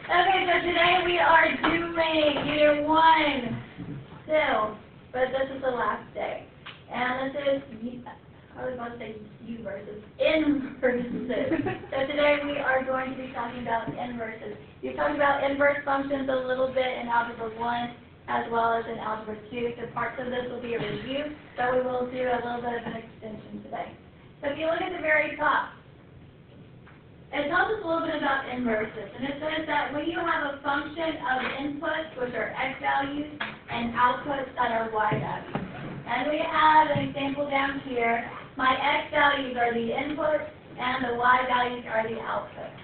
Okay, so today we are doing year 1 still, but this is the last day. And this is, I was about to say U versus inverses. So today we are going to be talking about inverses. We've talked about inverse functions a little bit in Algebra 1 as well as in Algebra 2. So parts of this will be a review, but we will do a little bit of an extension today. So if you look at the very top, it tells us a little bit about inverses, and it says that when you have a function of inputs, which are x values, and outputs that are y values. And we have an example down here. My x values are the inputs, and the y values are the outputs.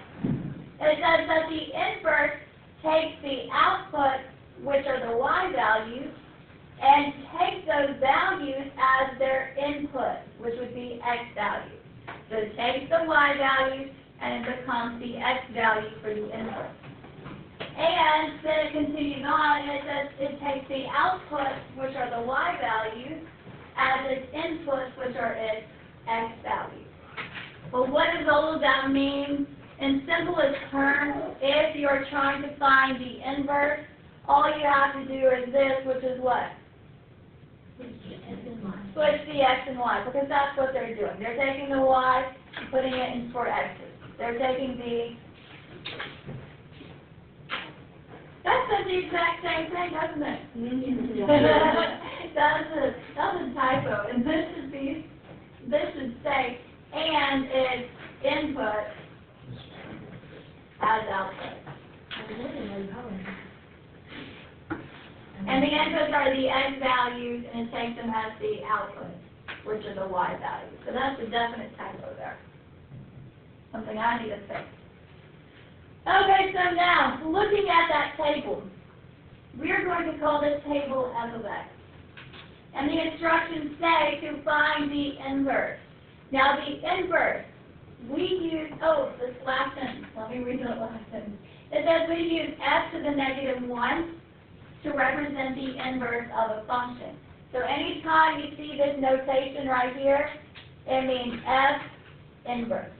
It says that the inverse takes the outputs, which are the y values, and takes those values as their input, which would be x values. So it takes the y values, and it becomes the x value for the input. And then it continues on, and it says it takes the outputs, which are the y values, as its inputs, which are its x values. Well, what does all of that mean? In simplest terms, if you're trying to find the inverse, all you have to do is this, which is what? Switch the x and y, because that's what they're doing. They're taking the y and putting it in for x's. They're taking the... That says the exact same thing, doesn't it? That's a typo. And this should say, and its input as output. And the inputs are the x values, and it takes them as the outputs, which are the y values. So that's a definite typo there. Something I need to fix. Okay, so now, looking at that table, we are going to call this table f of x. And the instructions say to find the inverse. Now, the inverse, we use, this last sentence, let me read the last sentence. It says we use f to the negative 1 to represent the inverse of a function. So anytime you see this notation right here, it means f inverse.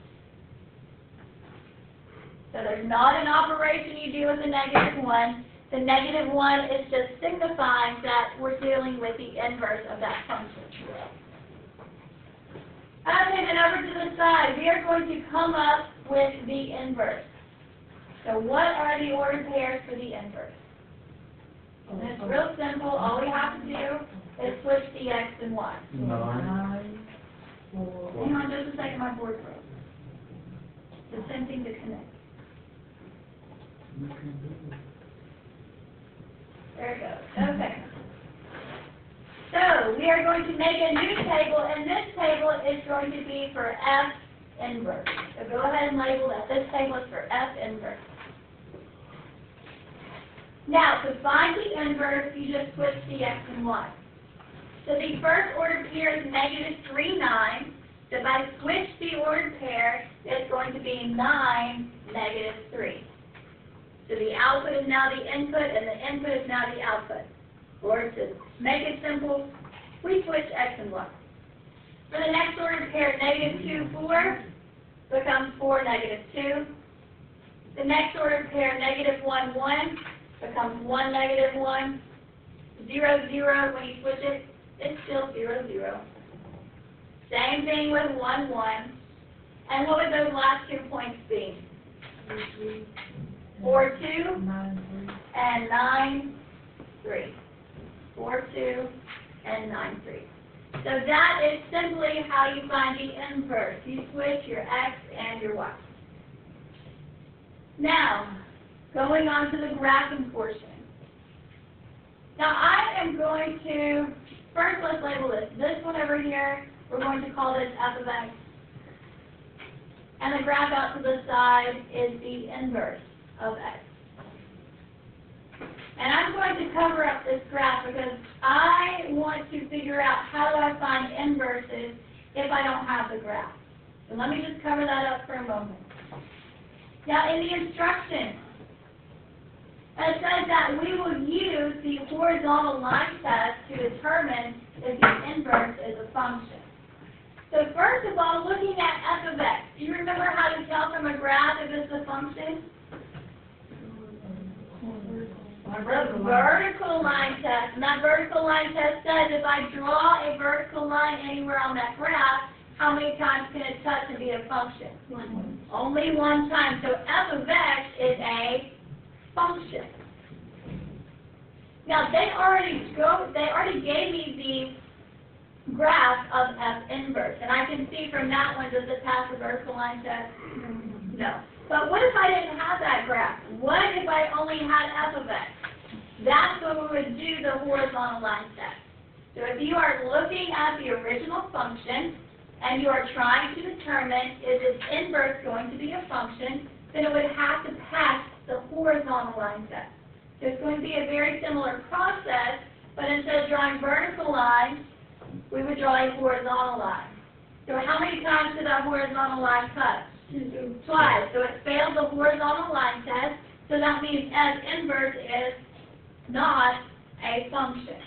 So there's not an operation you do with the negative 1. The negative 1 is just signifying that we're dealing with the inverse of that function. Okay, then over to the side, we are going to come up with the inverse. So what are the ordered pairs for the inverse? And it's real simple. All we have to do is switch the x and y. 9, 4. Hang on just a second, my board's broke. It's attempting to connect. There it goes. Okay. So we are going to make a new table, and this table is going to be for f inverse. So go ahead and label that. This table is for f inverse. Now, to find the inverse, you just switch the x and y. So the first ordered pair is negative 3, 9. So if I switch the ordered pair, it's going to be 9, negative 3. So the output is now the input, and the input is now the output. Or to make it simple, we switch x and y. For the next ordered pair, negative 2, 4 becomes 4, negative 2. The next ordered pair, negative 1, 1 becomes 1, negative 1. 0, 0, when you switch it, it's still 0, 0. Same thing with 1, 1. And what would those last 2 points be? 4, 2, and 9, 3. 4, 2, and 9, 3. So that is simply how you find the inverse. You switch your x and your y. Now, going on to the graphing portion. Now I am going to, first let's label this. This one over here, we're going to call this f of x. And the graph out to the side is the inverse of x. And I'm going to cover up this graph because I want to figure out how do I find inverses if I don't have the graph. So let me just cover that up for a moment. Now in the instructions, it says that we will use the horizontal line test to determine if the inverse is a function. So first of all, looking at f of x, do you remember how to tell from a graph if it's a function? The vertical line test, and that vertical line test says if I draw a vertical line anywhere on that graph, how many times can it touch and be a function? One. Only one time. So f of x is a function. Now they already gave me the graph of f inverse, and I can see from that one, does it pass the vertical line test? No. But what if I didn't have that graph? What if I only had f of x? That's when we would do the horizontal line test. So if you are looking at the original function, and you are trying to determine is its inverse going to be a function, then it would have to pass the horizontal line test. So it's going to be a very similar process, but instead of drawing vertical lines, we would draw a horizontal line. So how many times did that horizontal line touch? Twice. So it failed the horizontal line test, so that means f inverse is not a function.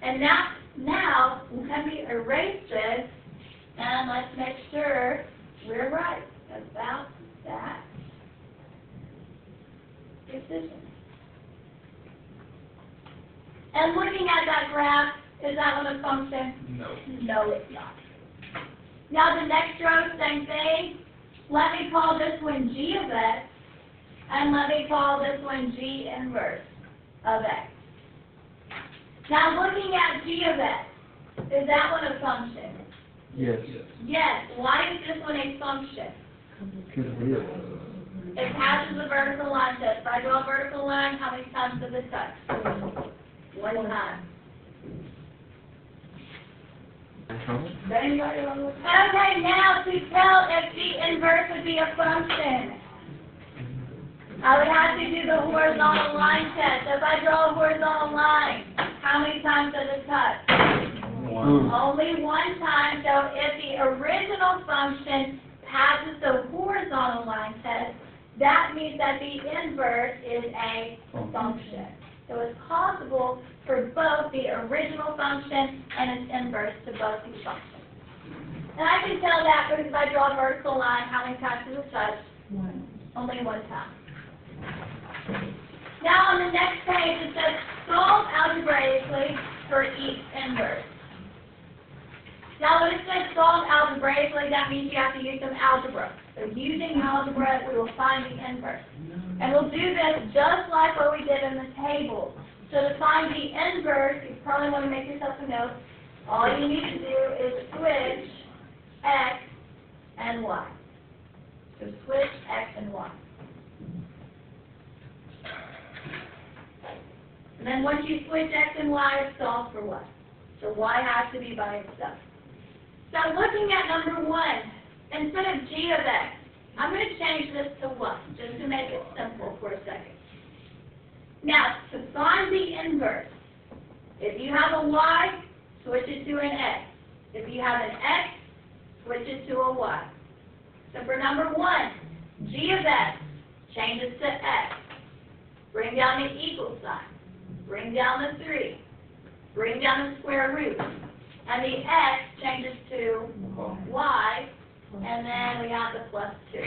And now let me erase this, and let's make sure we're right about that decision. And looking at that graph, is that one a function? No. No, it's not. Now the next row, same thing. Let me call this one g of x, and let me call this one g inverse of x. Now looking at g of x, is that one a function? Yes. Yes. Why is this one a function? Because it is. It passes the vertical line test. If I draw a vertical line, how many times does it touch? One time. Okay, now to tell if g inverse would be a function, I would have to do the horizontal line test. If I draw a horizontal line, how many times does it touch? One. Only one time. So if the original function passes the horizontal line test, that means that the inverse is a function. So it's possible for both the original function and its inverse to both be functions. And I can tell that because if I draw a vertical line, how many times does it touch? One. Only one time. Now on the next page it says solve algebraically for each inverse. Now when it says solve algebraically, that means you have to use some algebra. So using algebra, we will find the inverse. And we'll do this just like what we did in the table. So to find the inverse, you probably want to make yourself a note. All you need to do is switch x and y. So switch x and y. And then once you switch x and y, solve for y. So y has to be by itself. So looking at number 1, instead of g of x, I'm going to change this to 1, just to make it simple for a second. Now, to find the inverse, if you have a y, switch it to an x. If you have an x, switch it to a y. So for number 1, g of x changes to x. Bring down the equal sign. Bring down the 3. Bring down the square root. And the x changes to y, and then we have the plus 2.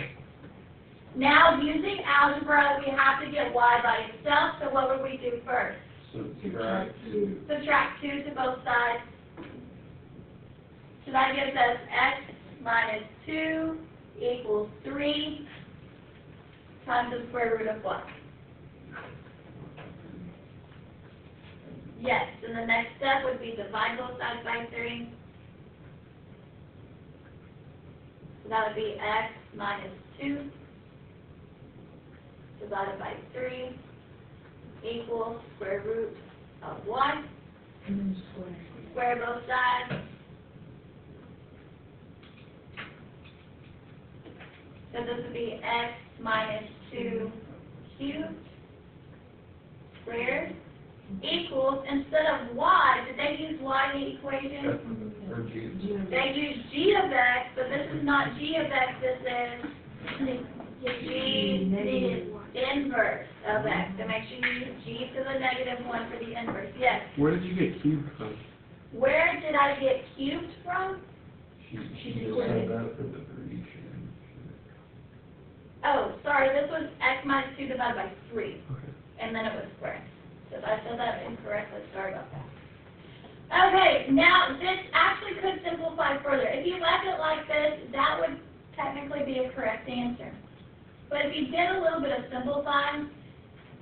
Now, using algebra, we have to get y by itself, so what would we do first? Subtract 2. Subtract 2 to both sides. So that gives us x minus 2 equals 3 times the square root of y. Yes, and the next step would be divide both sides by 3. So that would be x minus 2 divided by 3 equals square root of y. And then square. Square both sides. So this would be x minus 2 cubed squared equals, instead of y, did they use y in the equation? Or G. They use g of x, but this is not g of x, this is g inverse of x. So make sure you use g to the negative 1 for the inverse. Yes. Where did you get cubed from? Where did I get cubed from? She just said that for the 3. Oh, sorry, this was x minus 2 divided by 3. Okay. and then it was squared. So if I said that incorrectly, sorry about that. Okay, now this actually could simplify further. If you left it like this, that would technically be a correct answer. But if you did a little bit of simplifying,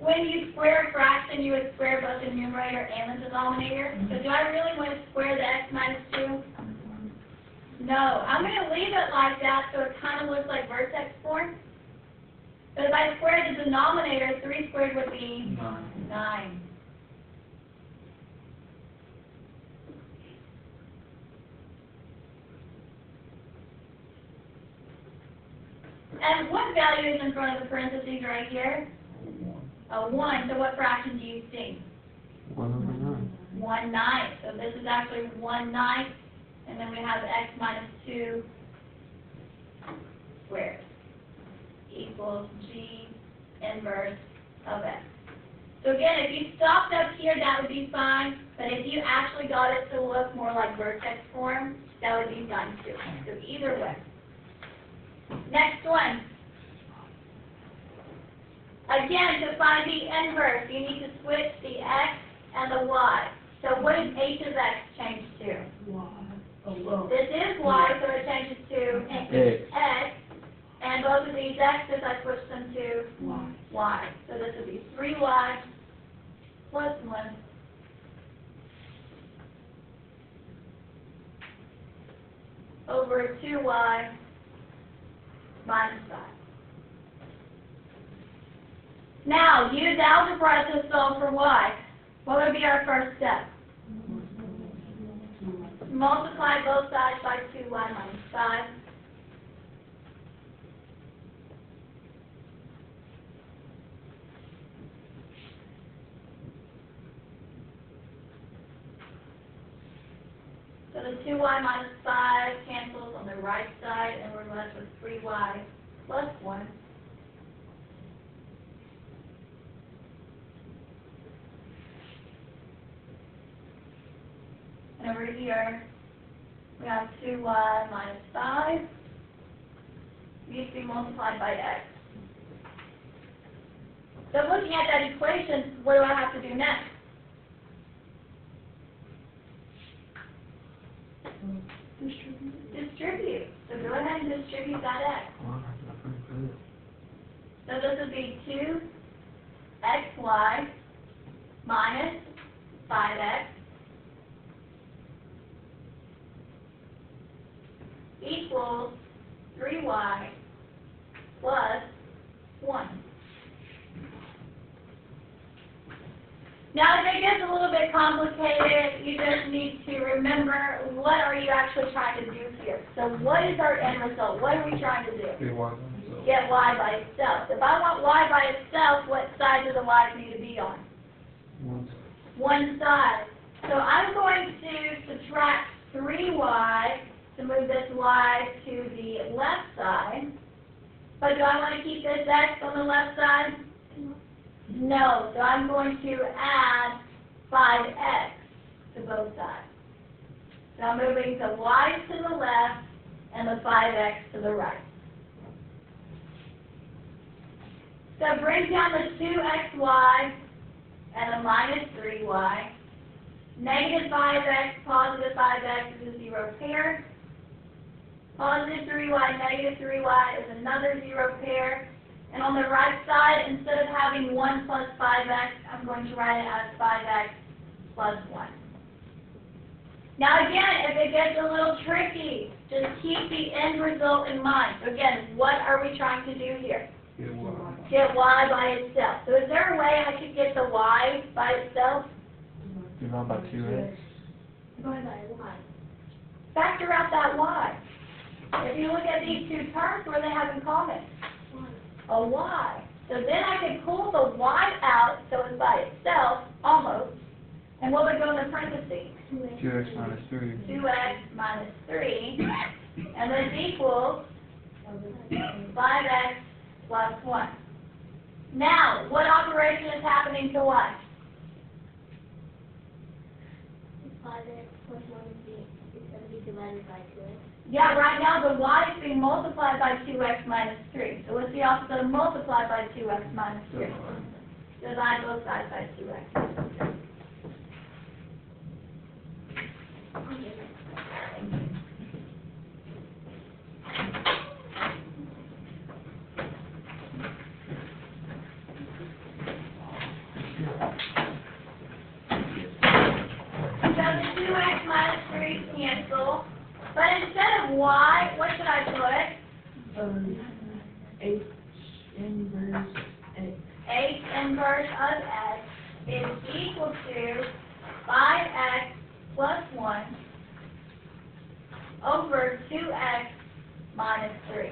when you square a fraction, you would square both the numerator and the denominator. So do I really want to square the x minus 2? No, I'm going to leave it like that so it kind of looks like vertex form. But if I square the denominator, 3 squared would be 9. And what value is in front of the parentheses right here? A 1. So what fraction do you see? 1/9. 1/9. So this is actually 1/9. And then we have x minus 2 squared equals g inverse of x. So again, if you stopped up here, that would be fine. But if you actually got it to look more like vertex form, that would be fine too. So either way. Next one. Again, to find the inverse, you need to switch the x and the y. So what does h of x change to? Y. This is y, so it changes to x. And both of these x's, I switch them to y. So this would be 3y plus 1 over 2y minus 5. Now, use algebra to solve for y. What would be our first step? Multiply both sides by 2y minus 5. So the 2y minus 5 cancels on the right side, and we're left with 3y plus 1. And over here, we have 2y minus 5 needs to be multiplied by x. So looking at that equation, what do I have to do next? Distribute. So go ahead and distribute that x. So this would be 2xy minus 5x equals 3y plus 1. Now, if it gets a little bit complicated, you just need to remember what are you actually trying to do here. So what is our end result? What are we trying to do? Get y by itself. If I want y by itself, what side do the y's need to be on? One side. So I'm going to subtract 3y to move this y to the left side. But do I want to keep this x on the left side? No. So I'm going to add 5x to both sides. So I'm moving the y to the left and the 5x to the right. So bring down the 2xy and the minus 3y. Negative 5x, positive 5x is a 0 pair. Positive 3y, negative 3y is another 0 pair. And on the right side, instead of having 1 plus 5x, I'm going to write it as 5x plus 1. Now again, if it gets a little tricky, just keep the end result in mind. So again, what are we trying to do here? Get y by itself. So is there a way I could get the y by itself? Divide by 2x. Divide by y. Factor out that y. If you look at these two terms, what do they have in common? A y. So then I could pull the y out so it's by itself, almost. And what would go in the parentheses? 2x minus 3. 2x minus 3. And this equals 5x plus 1. Now, what operation is happening to y? 5x plus 1 is going to be divided by 2x. Yeah, right now the y is being multiplied by 2x minus 3. So what's the opposite of multiplied by 2x minus 3? divide both sides by 2x. So the 2x minus 3 cancel, but instead of y, what should I put? H inverse X. H inverse of x is equal to 5x plus 1 over 2x minus 3.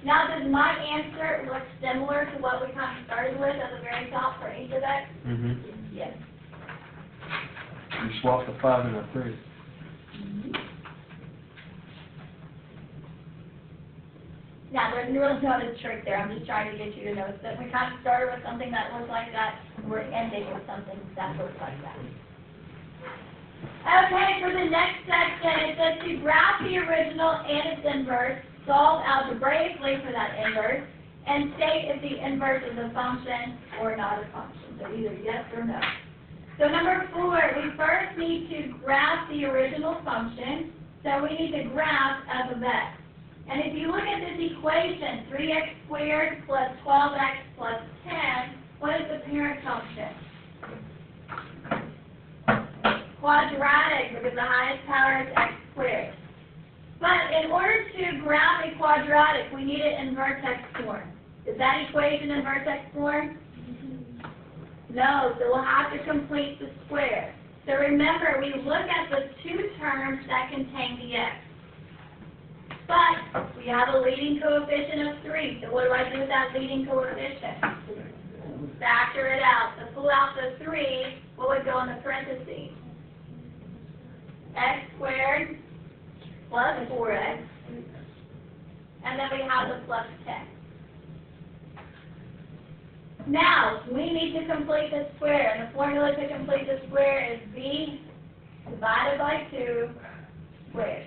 Now, does my answer look similar to what we kind of started with at the very top for h of x? Mm-hmm. Yes. You swap the 5 and the 3. Now, there's really not a trick there. I'm just trying to get you to know that we kind of started with something that looks like that, and we're ending with something that looks like that. Okay, for the next section, it says to graph the original and its inverse, solve algebraically for that inverse, and state if the inverse is a function or not a function. So either yes or no. So number 4, we first need to graph the original function. So we need to graph f of x. And if you look at this equation, 3x squared plus 12x plus 10, what is the parent function? Quadratic, because the highest power is x squared. But in order to graph a quadratic, we need it in vertex form. Is that equation in vertex form? No, so we'll have to complete the square. So remember, we look at the two terms that contain the x. But we have a leading coefficient of 3. So what do I do with that leading coefficient? Factor it out. To pull out the 3, what would go in the parentheses? X squared plus 4x. And then we have the plus 10. Now, we need to complete the square. And the formula to complete the square is b divided by 2 squared.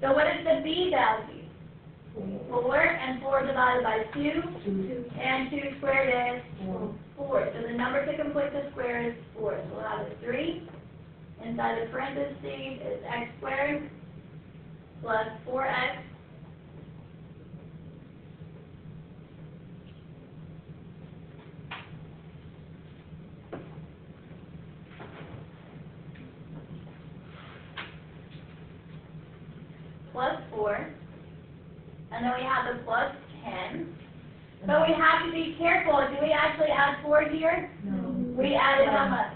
So what is the b value? 4, and 4 divided by 2, and 2 squared is 4. So the number to complete the square is 4. So we'll have a 3. Inside the parentheses is x squared plus 4x plus 4, and then we have the plus 10. But we have to be careful. Do we actually add 4 here? No. We added how much?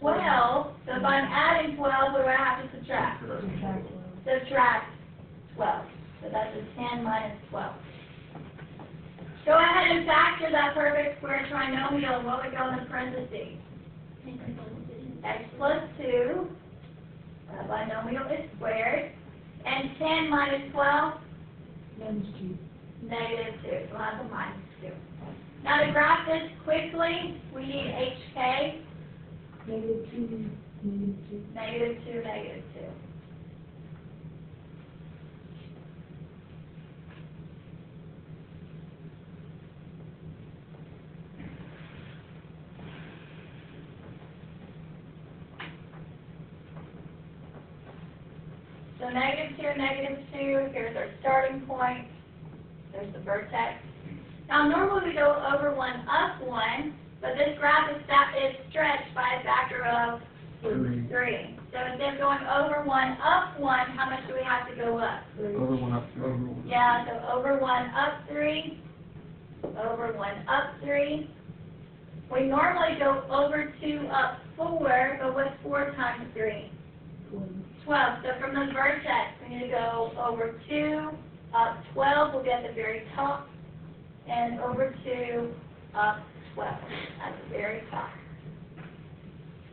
12. So if I'm adding 12, what do I have to subtract? Subtract 12. So that's a 10 minus 12. Go ahead and factor that perfect square trinomial. What would go in the parentheses? X plus 2. The binomial is squared. And 10 minus 12? Negative 2. So we'll have a minus 2. Now to graph this quickly, we need HK. Negative 2, negative 2. Negative 2, negative 2. So negative 2, negative 2, here's our starting point. There's the vertex. Now normally we go over 1, up 1, but this graph is stretched by a factor of 3. So instead of going over 1, up 1, how much do we have to go up? Over 1 up 3. Yeah, so over 1, up 3, over 1, up 3. We normally go over 2, up 4, but what's 4 times 3? 12. So from the vertex, we need to go over 2, up 12 will be at the very top, and over 2, up 12 at the very top.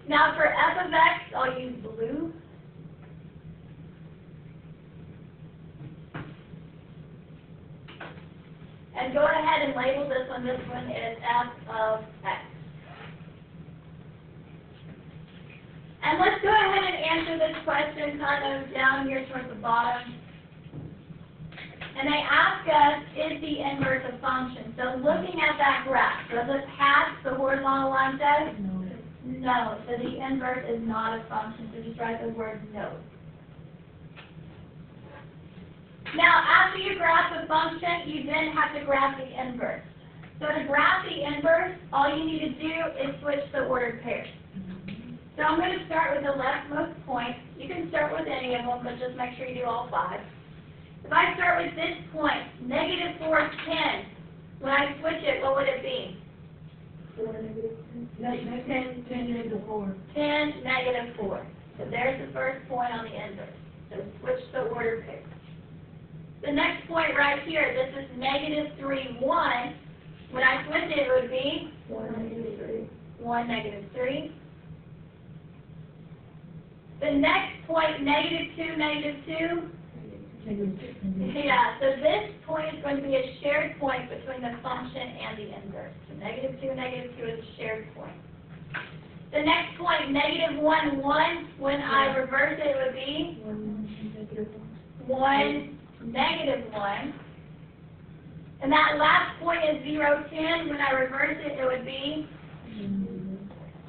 Now for f of x, I'll use blue. And go ahead and label this one. This one is f of x. And let's go ahead and answer this question kind of down here towards the bottom. And they ask us, is the inverse a function? So looking at that graph, does it pass the horizontal line test? No. So the inverse is not a function. So just write the word no. Now, after you graph the function, you then have to graph the inverse. So to graph the inverse, all you need to do is switch the ordered pairs. So I'm going to start with the leftmost point. You can start with any of them, but just make sure you do all 5. If I start with this point, negative 4 is 10. When I switch it, what would it be? 4 negative 10. 10 negative 4. 10 negative 4. So there's the first point on the inverse. So switch the order pair. The next point right here, this is negative 3, 1. When I switch it, it would be 1 negative 3. 1 negative 3. The next point, negative 2, negative 2. Yeah, so this point is going to be a shared point between the function and the inverse. So negative 2 is a shared point. The next point, negative 1, 1, when I reverse it, it would be 1 negative 1. And that last point is 0, 10. When I reverse it, it would be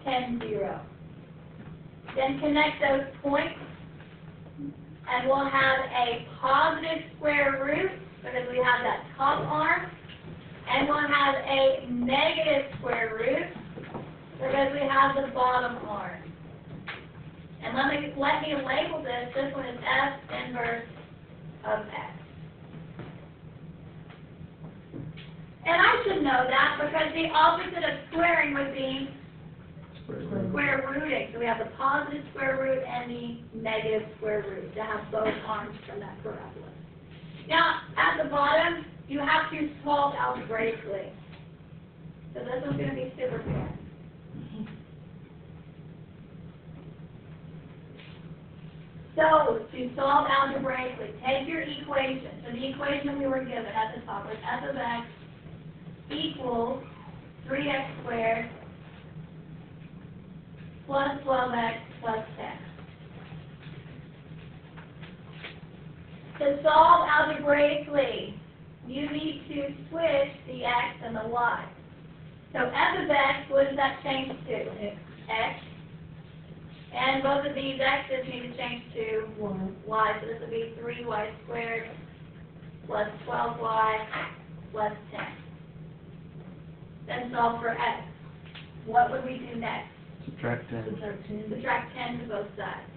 10, 0. Then connect those points, and we'll have a positive square root, because we have that top arm, and we'll have a negative square root, because we have the bottom arm. And let me label this. This one is F inverse of X. And I should know that, because the opposite of squaring would be square rooting. So we have the positive square root and the negative square root to have both arms from that parabola. Now, at the bottom, you have to solve algebraically. So this one's going to be super fun. So, to solve algebraically, take your equation. So the equation we were given at the top was f of x equals 3x squared plus 12x plus 10. To solve algebraically, you need to switch the x and the y. So f of x, what does that change to? X. And both of these x's need to change to y. So this would be 3y squared plus 12y plus 10. Then solve for x. What would we do next? Subtract 10. Subtract 10 to both sides.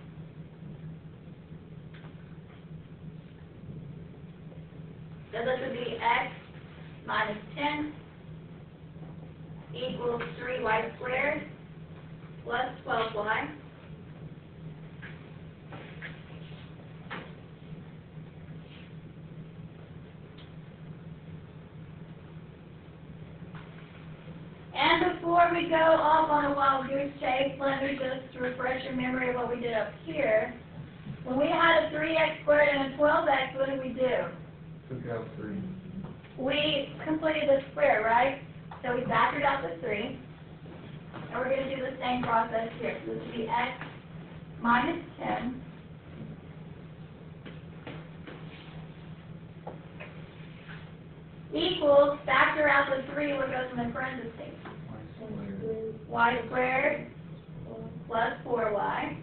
So this would be x minus 10 equals 3y squared plus 12y. And before we go off on a wild goose chase, let me just refresh your memory of what we did up here. When we had a 3x squared and a 12x, what did we do? Took out 3. We completed the square, right? So we factored out the 3. And we're going to do the same process here. So this would be x minus 10 equals, factor out the 3, what goes in the parentheses? Y squared plus 4y.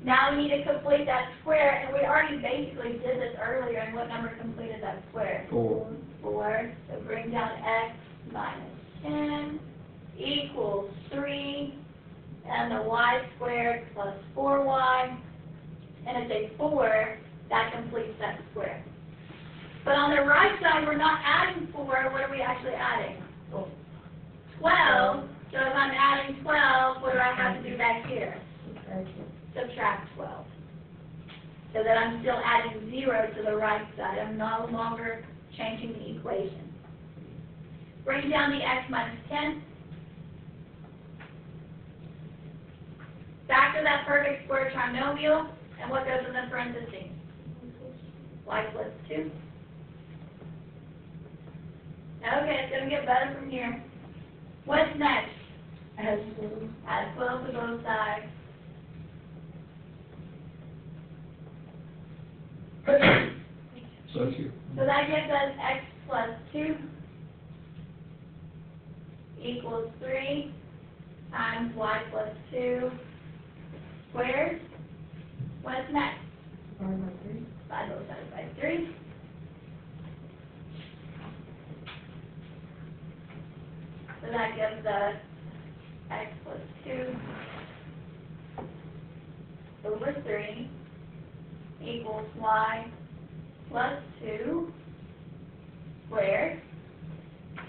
Now we need to complete that square, and we already basically did this earlier, and what number completed that square? 4. 4. So bring down x minus 10 equals 3, and the y squared plus 4y, and it's a 4, that completes that square. But on the right side, we're not adding 4, what are we actually adding? 12. So if I'm adding 12, what do I have to do back here? Subtract 12. So that I'm still adding 0 to the right side. I'm no longer changing the equation. Bring down the x minus 10. Factor that perfect square trinomial, and what goes in the parentheses? Y plus 2. Okay, it's going to get better from here. What's next? Add 12 to both sides. So that's your So that gives us x plus 2 equals 3 times y plus 2 squared. What's next? 5 divided by 3. So that gives us x plus 2 over 3 equals y plus 2 squared.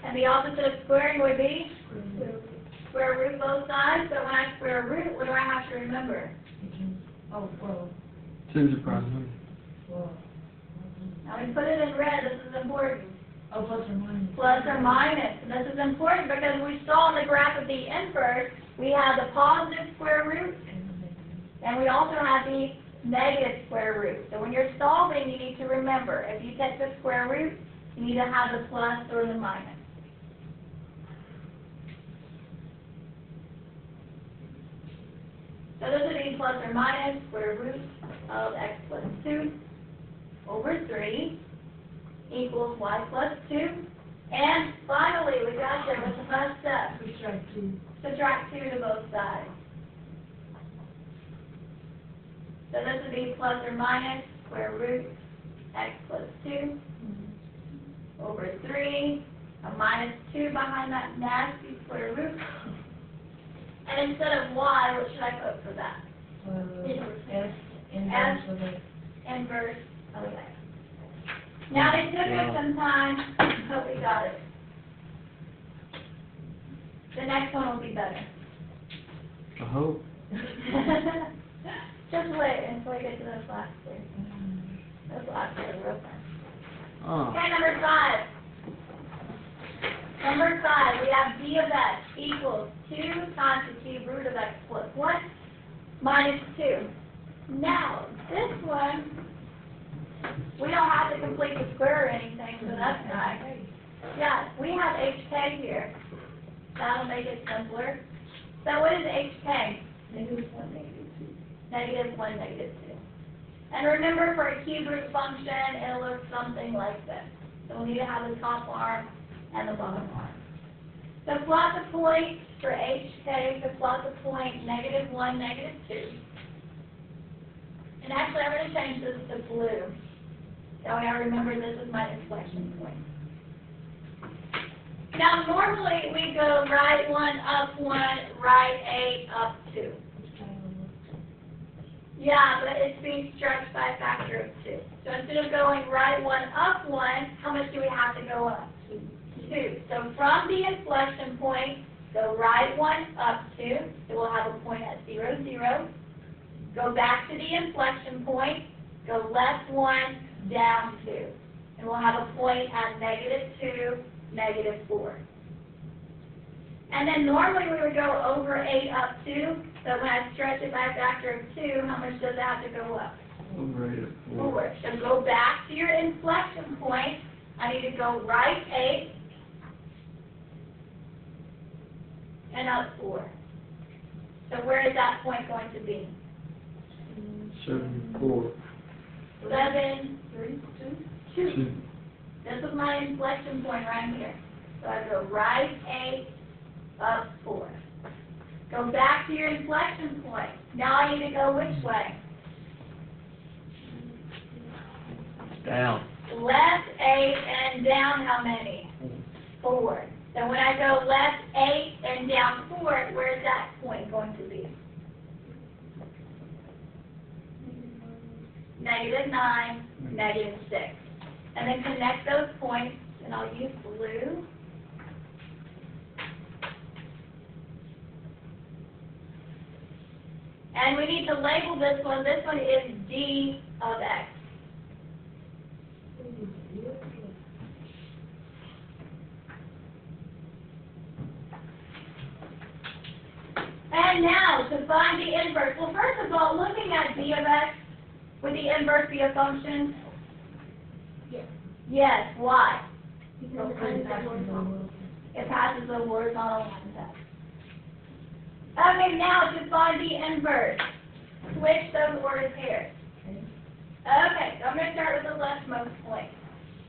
And the opposite of squaring would be square root both sides. So when I square root, what do I have to remember? Oh, 12. 2's a prime number. 12. Now we put it in red. This is important. Oh, plus or minus. Plus or minus. And this is important because we saw in the graph of the inverse, we have the positive square root, and we also have the negative square root. So when you're solving, you need to remember, if you take the square root, you need to have the plus or the minus. So this would be plus or minus square root of x plus 2 over 3 equals y plus 2. And finally, we got there with the first step. Subtract 2. Subtract 2 to both sides. So this would be plus or minus square root x plus 2 over 3, a minus 2 behind that nasty square root. And instead of y, what should I put for that? S inverse of x. Inverse of x. Now it took us some time, but we got it. The next one will be better. I hope. Just wait until we get to those last two. Those last two are real fun. Oh. Okay, number 5. Number 5, we have d of x equals 2 times the cube root of x plus 1 minus 2. Now, this one, we don't have to complete the square or anything, so that's nice. Yeah, we have hk here. That'll make it simpler. So what is hk? Negative 1, negative 2. Negative 1, negative 2. And remember, for a cube root function, it'll look something like this. So we'll need to have the top arm and the bottom arm. So plot the point for hk, so plot the point negative 1, negative 2. And actually, I'm going to change this to blue. So I remember this is my inflection point. Now, normally we go right 1, up 1, right 8, up 2. Yeah, but it's being stretched by a factor of 2. So instead of going right 1, up 1, how much do we have to go up? 2. So from the inflection point, go right 1, up 2. So we'll have a point at 0, 0. Go back to the inflection point, go left 1, down 2. And we'll have a point at negative 2, negative 4. And then normally we would go over 8, up 2. So when I stretch it by a factor of 2, how much does it have to go up? Over 8 at 4. So go back to your inflection point. I need to go right 8 and up 4. So where is that point going to be? 7, 4. 7, 3, 2. 2. This is my inflection point right here. So I go right 8, up 4. Go back to your inflection point. Now I need to go which way? Down. Left 8 and down how many? 4. So when I go left 8 and down 4, where is that point going to be? Negative 9, negative 6. And then connect those points, and I'll use blue. And we need to label this one. This one is d of x. And now, to find the inverse. Well, first of all, looking at d of x, would the inverse be a function? Yes. Yes. Why? Because it passes the horizontal. It passes the horizontal line test. Okay, now to find the inverse. Switch those orders here. Okay, so I'm going to start with the leftmost point.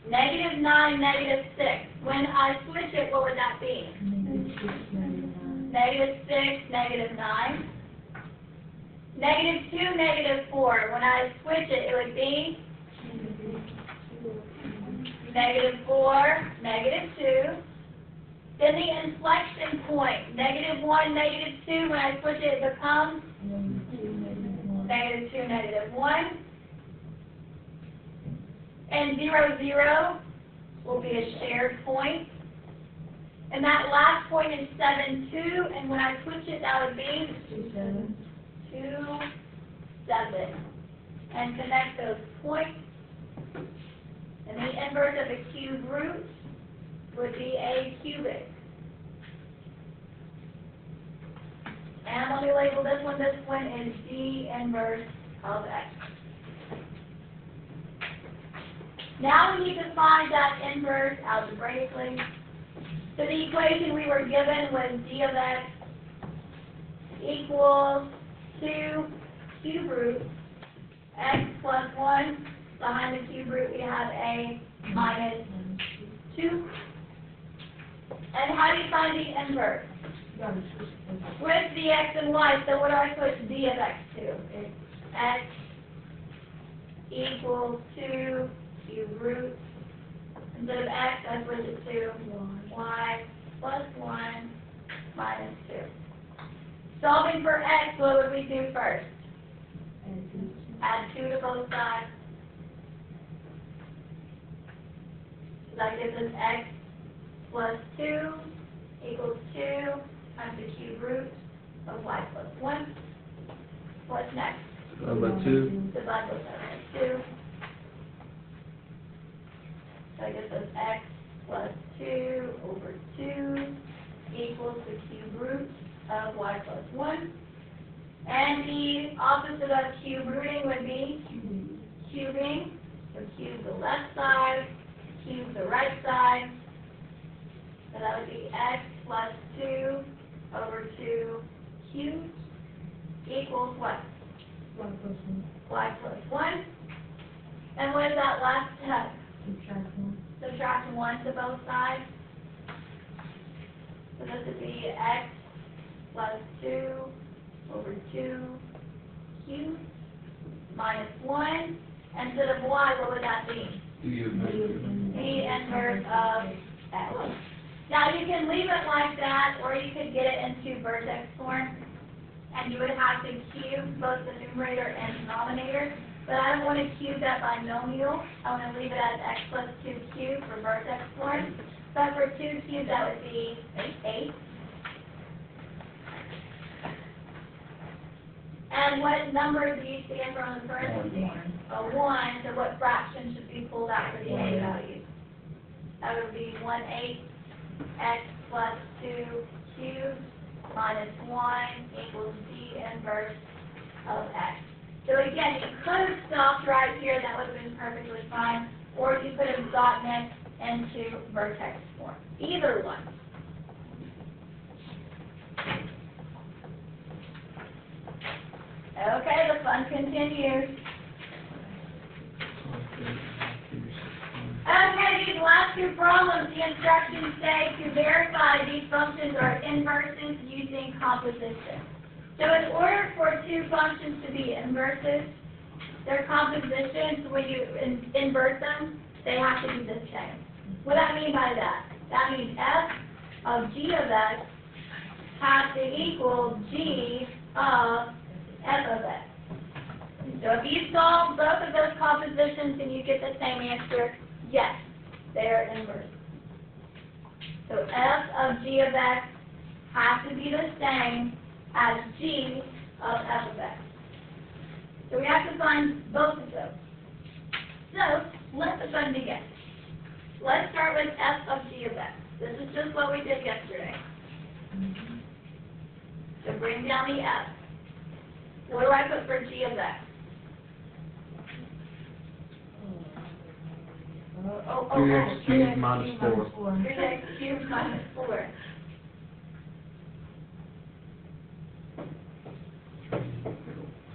Negative 9, negative 6. When I switch it, what would that be? Negative 6, negative 9. Negative 2, negative 4. When I switch it, it would be negative 4, negative 2. Then the inflection point, negative 1, negative 2. When I switch it, it becomes negative 2, negative 1. And 0, 0 will be a shared point. And that last point is 7, 2. And when I switch it, that would be 2, 7. And connect those points. And the inverse of a cube root would be a cubic. And let me label this one. This one is the inverse of x. Now we need to find that inverse algebraically. So the equation we were given was d of x equals 2 cube root x plus 1. Behind the cube root we have a minus 2. And how do you find the inverse? With the x and y, so what do I switch d of x to? It's x equals 2 cube root. Instead of x, I switch it to y plus 1 minus 2. Solving for x, what would we do first? Add 2 to both sides. So that gives us x plus 2 equals 2 times the cube root of y plus 1. What's next? Divide by 2. Divide both sides by 2. So that gives us x plus 2 over 2 equals the cube root of y plus 1. And the opposite of cube rooting would be cubing. So cube the left side, cube the right side. So that would be x plus 2 over 2 cubed equals what? Y plus 1. And what is that last step? Subtract 1 to both sides. So this would be x plus 2 over 2 cubed minus 1. Instead of y, what would that be? The inverse of x. Now you can leave it like that, or you could get it into vertex form, and you would have to cube both the numerator and denominator. But I don't want to cube that binomial. I want to leave it as x plus 2 cubed for vertex form. But for 2 cubed, that would be 8. And what number do you see in front of the parentheses? A 1. So what fraction should be pulled out for the a value? That would be 1/8 x plus 2 cubed minus 1 equals the inverse of x. So again, you could have stopped right here. That would have been perfectly fine. Or you could have gotten it into vertex form. Either one. Okay, the fun continues. Okay, these last two problems, the instructions say to verify these functions are inverses using composition. So in order for two functions to be inverses, their compositions, when you invert them, they have to be the same. What do I mean by that? That means f of g of x has to equal g of f of x. So if you solve both of those compositions and you get the same answer, yes, they are inverse. So f of g of x has to be the same as g of f of x. So we have to find both of those. So let the fun begin. Let's start with f of g of x. This is just what we did yesterday. So bring down the f. What do I put for g of x? 3x cubed minus 4. 3x cubed minus 4.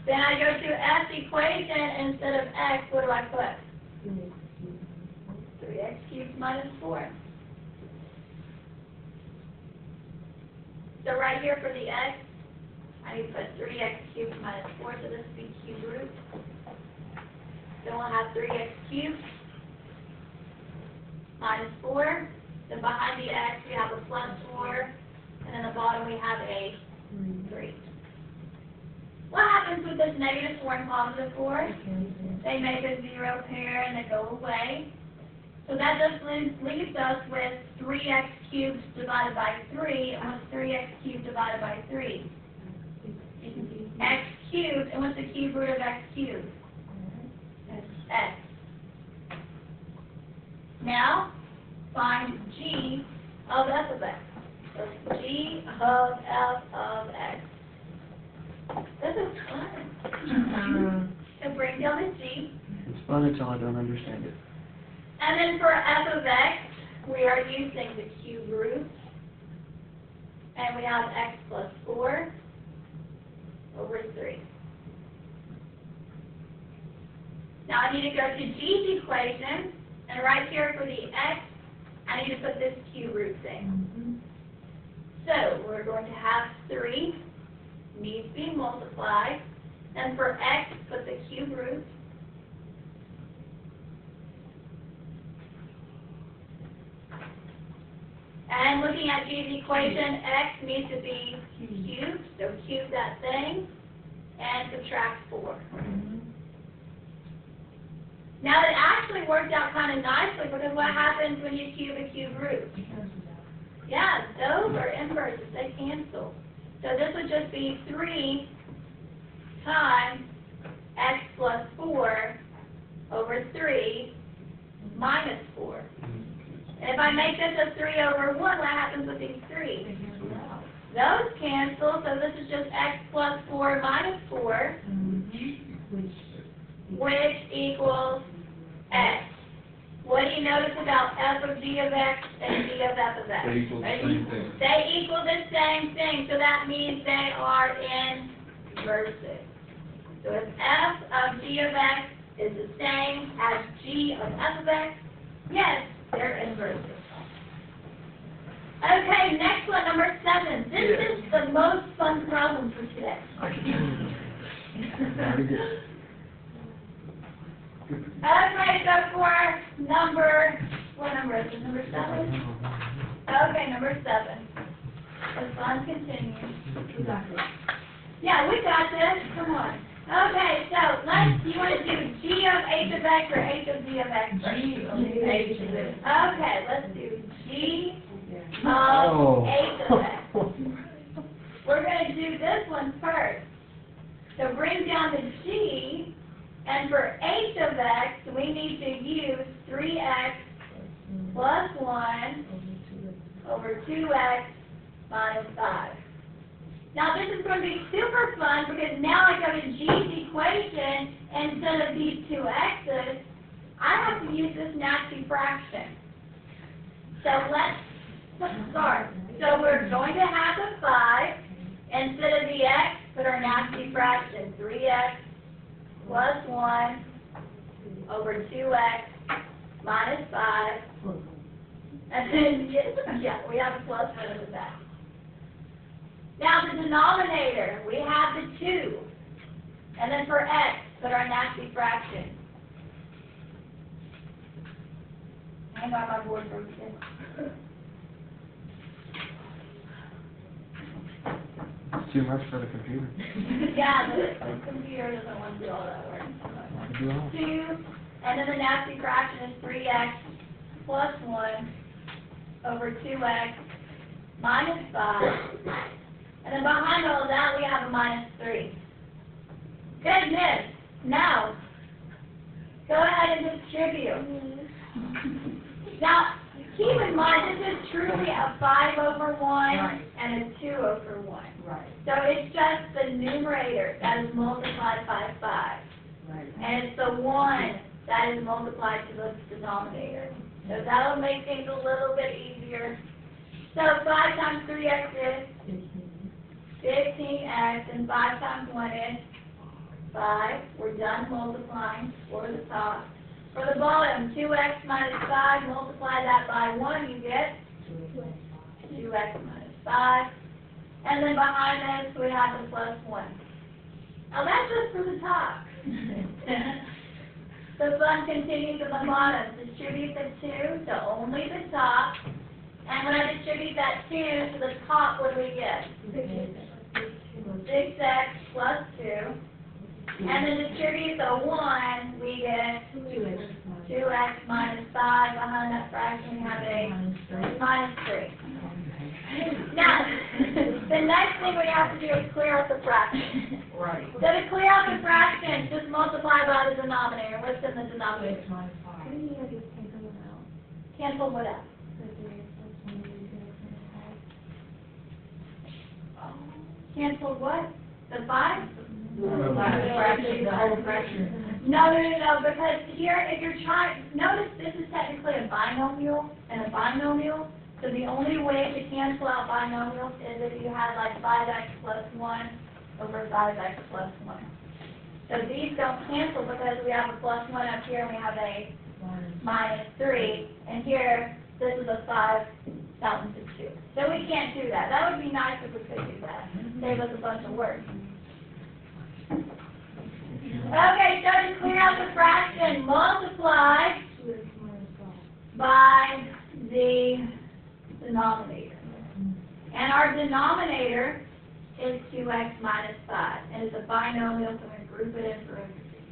Then I go to f equation, instead of x, what do I put? 3x cubed minus 4. So right here for the x, I need to put 3x cubed minus 4, so this would be cube root. Then we'll have 3x cubed minus 4. Then behind the x, we have a plus 4. And then the bottom, we have a 3. What happens with this negative 4 and positive 4? They make a 0 pair and they go away. So that just leaves us with 3x cubed divided by 3. And what's 3x cubed divided by 3? X cubed. And what's the cube root of x cubed? X. Now, find g of f of x. So g of f of x. This is fun. So bring down the g. It's fun until I don't understand it. And then for f of x, we are using the cube root. And we have x plus 4 over 3. Now I need to go to g's equation. And right here for the x, I need to put this cube root thing. So we're going to have 3 needs to be multiplied. And for x, put the cube root. And looking at g's equation, x needs to be cubed. So cube that thing and subtract 4. Now it actually worked out kind of nicely because what happens when you cube a cube root? Yeah, those are inverses. They cancel. So this would just be 3 times x plus 4 over 3 minus 4. And if I make this a 3 over 1, what happens with these 3? Those cancel, so this is just x plus 4 minus 4, which equals x. What do you notice about f of g of x and g of f of x? They equal the same thing. They equal the same thing, so that means they are inverses. So if f of g of x is the same as g of f of x, yes, they're inverses. Okay, next one, number 7. This is the most fun problem for today. Very good. Okay, so for what number is it? Number 7? Okay, number 7. The fun continues. We got this. Yeah, we got this. Come on. Okay, so you want to do g of h of x or h of g of x? G of h of x. Okay, let's do g of h of x. We're going to do this one first. So bring down the g, and for h of x, we need to use 3x plus 1 over 2x minus 5. Now this is going to be super fun because now I go to g's equation, and instead of these 2 x's, I have to use this nasty fraction. So let's start. So we're going to have the 5. Instead of the x, put our nasty fraction, 3x plus 1 over 2x minus 5. And then, yeah, we have a plus 1 in the back. Now the denominator, we have the 2. And then for x, put our nasty fraction. Hang on my board for a second. It's too much for the computer. Yeah, the computer doesn't want to do all that work. I can do it all. 2, and then the nasty fraction is 3x plus 1 over 2x minus 5. And then behind all of that, we have a minus 3. Goodness! Now, go ahead and distribute. Now, keep in mind, this is truly a 5 over 1 and a 2 over 1. Right. So it's just the numerator that is multiplied by 5. Right. And it's the 1 that is multiplied to the denominator. So that'll make things a little bit easier. So 5 times 3x is 15x, and 5 times 1 is 5. We're done multiplying for the top. For the bottom, 2x minus 5, multiply that by 1, you get 2x minus 5. And then behind this, we have the plus 1. Now that's just for the top. The fun continues at the bottom. Distribute the 2 to only the top. And when I distribute that 2 to the top, what do we get? 6x plus 2. And then distribute the 1, we get 2x minus 5. Behind that fraction, we have a minus 3. Now, the next thing we have to do is clear out the fraction. Right. So to clear out the fraction, just multiply by the denominator. What's in the denominator? Cancel what out? Cancel what? The 5? Fraction, the whole fraction. No, because here, if you're trying, notice this is technically a binomial and a binomial. So the only way to cancel out binomials is if you had like 5x plus 1 over 5x plus 1. So these don't cancel because we have a plus 1 up here and we have a minus 3. And here, this is a 5 down to 2. So we can't do that. That would be nice if we could do that. Save us a bunch of work. Okay, so to clear out the fraction, multiply by the denominator. And our denominator is 2x minus 5. And it's a binomial, so we're going to group it in parentheses.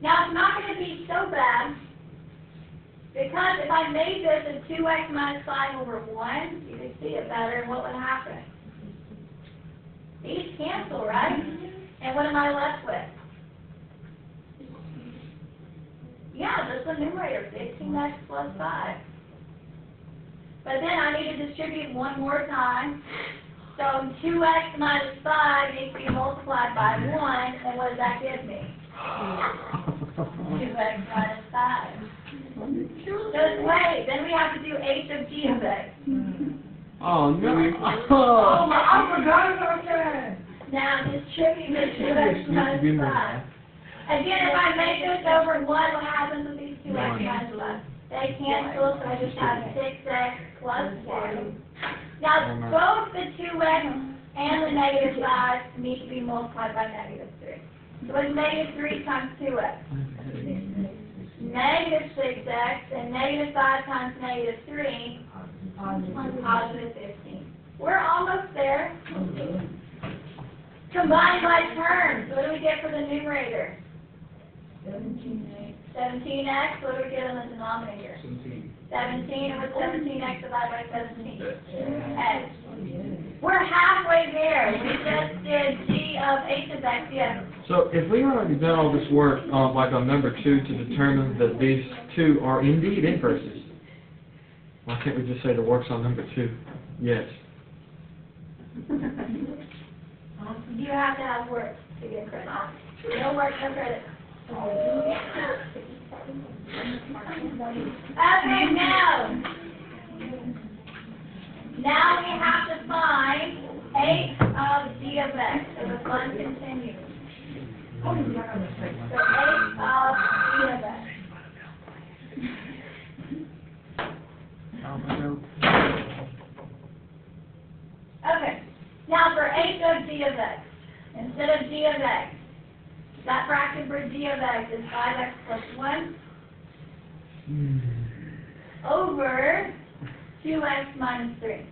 Now, it's not going to be so bad, because if I made this as 2x minus 5 over 1, you can see it better, and what would happen? These cancel, right? And what am I left with? Yeah, that's the numerator, 15x plus 5. But then I need to distribute one more time. So 2x minus 5 needs to be multiplied by 1, and what does that give me? 2x minus 5. Just wait, then we have to do h of g of x. Oh, no. Oh, I forgot about that. Now distribute the 2x minus 5. Again, if I make this over 1, what happens with these 2x minus 5? They cancel, so I just have 6x plus 2. Now, both the 2x and the negative 5 need to be multiplied by negative 3. So it's negative 3 times 2x. Negative 6x and negative 5 times negative 3, positive 15. We're almost there. Combine by terms. What do we get for the numerator? 17x. What do we get on the denominator? 17. And what's 17x divided by 17? X. We're halfway there. We just did g of h of x. Yes. So if we already done all this work, like on number 2, to determine that these two are indeed inverses, why can't we just say the work's on number 2? Yes. You have to have work to get credit. No work, no credit. Okay, now we have to find h of g of x. So the fun continues. So h of g of x. Okay, now for h of g of x, instead of g of x, that fraction for g of x is 5x plus 1 over 2x minus 3.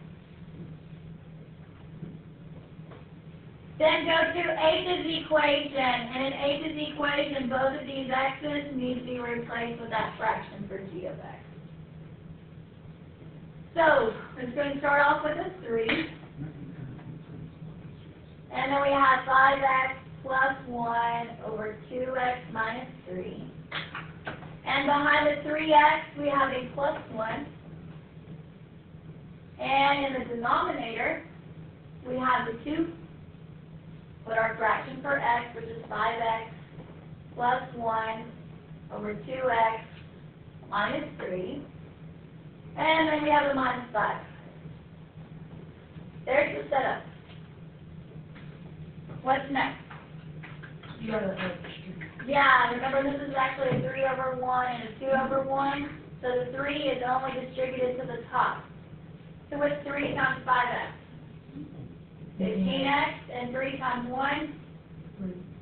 Then go to h's equation, and in h's equation, both of these x's need to be replaced with that fraction for g of x. So, it's going to start off with a 3. And then we have 5x plus 1 over 2x minus 3. And behind the 3x, we have a plus 1. And in the denominator, we have the 2. Put our fraction for x, which is 5x plus 1 over 2x minus 3. And then we have the minus 5. There's the setup. What's next? You gotta distribute. Yeah, remember this is actually a 3/1 and a 2/1, so the 3 is only distributed to the top. So what's 3 times 5x? 15x, and 3 times 1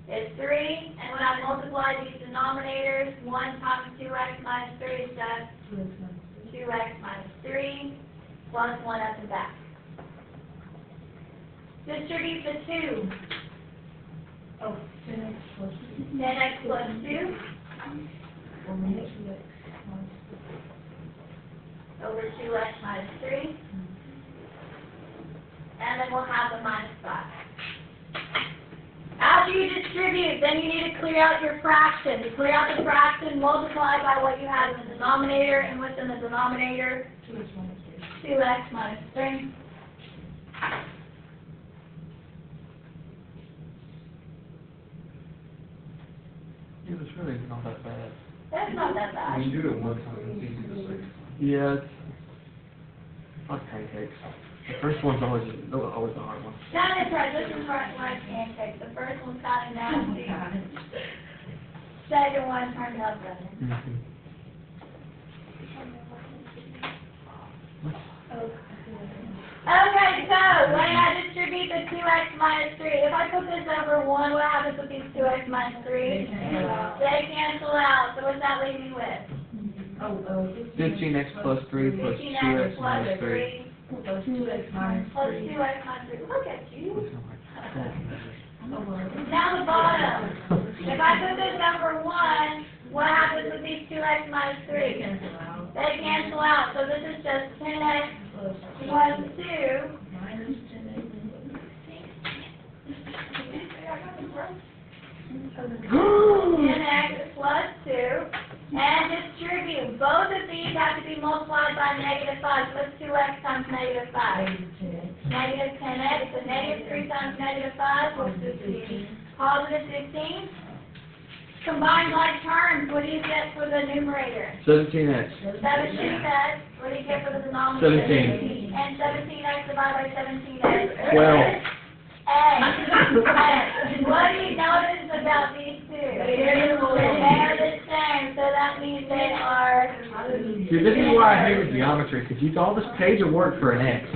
is 3, and when I multiply these denominators, 1 times 2x minus 3 is just 2x minus 3, plus 1 up and back. Distribute the 2. Oh, 10x plus 10x plus 2 over 2x minus 3. And then we'll have the minus 5. After you distribute, then you need to clear out your fraction. To clear out the fraction, multiply by what you have in the denominator, and what's in the denominator? 2x minus 3. Yeah, it's really not that bad. That's not that bad. When you do it one time, it's easy to say. Yeah, it's like pancakes. The first one's always the hard one. Kind of right. This is like pancakes. The first one's kind of nasty. Second one turned out better. Mhm. Okay, so when I distribute the 2x minus 3, if I put this over 1, what happens with these 2x minus 3? They cancel out. So what's that leave me with? 15x plus 3 plus 2x minus 3. Plus 2x minus Plus 3. 2x minus 3. Look at you. That's Now the bottom. If I put this over 1, what happens with these 2x minus 3? They cancel out. So this is just 10x plus 2. Minus 10x. 10x plus 2. And distribute. Both of these have to be multiplied by negative 5. So what's 2x times negative 5? Negative 10x. So negative 3 times negative 5 was 15. Positive 15. Combine like terms. What do you get for the numerator? 17x. 17x. What do you get for the denominator? 17. And 17x divided by 17x. 12. What do you notice about these two? They're the same, so that means they are... See, this is why I hated geometry, because you all this page of work for an x.